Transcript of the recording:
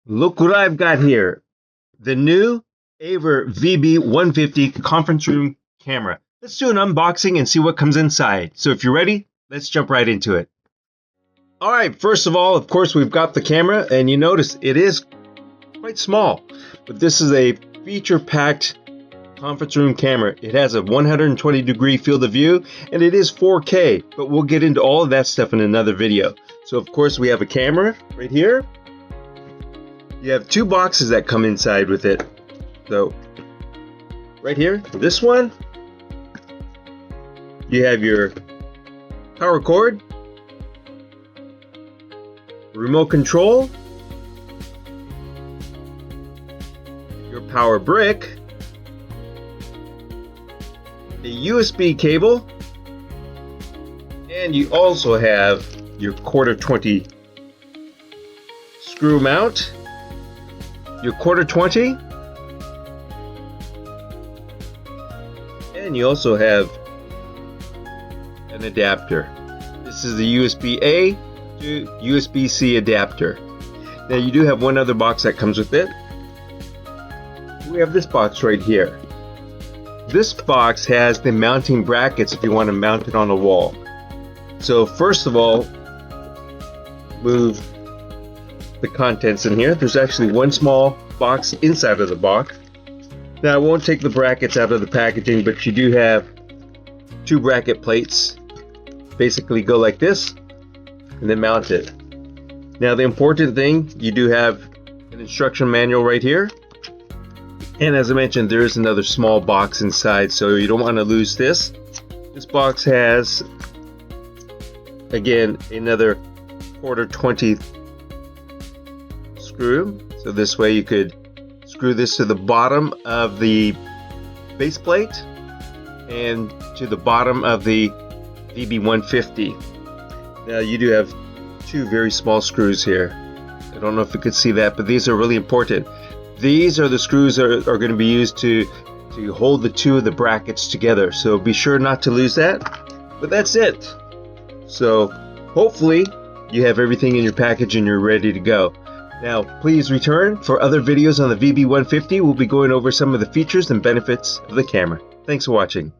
Look what I've got here. The new AVer VB150 conference room camera. Let's do an unboxing and see what comes inside. So if you're ready, let's jump right into it. All right, first of all, of course, we've got the camera, and you notice it is quite small, but this is a feature-packed conference room camera. It has a 120-degree field of view, and it is 4K, but we'll get into all of that stuff in another video. So of course, we have a camera right here. You have two boxes that come inside with it. So right here, this one, you have your power cord, remote control, your power brick, a USB cable, and you also have your 1/4 screw mount, your 1/4, and you also have an adapter. This is the USB-A to USB-C adapter. Now you do have one other box that comes with it. We have this box right here. This box has the mounting brackets if you want to mount it on a wall. So first of all, move the contents in here. There's actually one small box inside of the box. Now I won't take the brackets out of the packaging, but you do have two bracket plates. Basically go like this and then mount it. Now the important thing, you do have an instruction manual right here. And as I mentioned, there is another small box inside, so you don't want to lose this. This box has, again, another 1/4 screw. So this way you could screw this to the bottom of the base plate and to the bottom of the VB150. Now you do have two very small screws here. I don't know if you could see that, but these are really important. These are the screws that are going to be used to hold the two of the brackets together. So be sure not to lose that. But that's it. So hopefully you have everything in your package and you're ready to go. Now please return for other videos on the VB150. We'll be going over some of the features and benefits of the camera. Thanks for watching.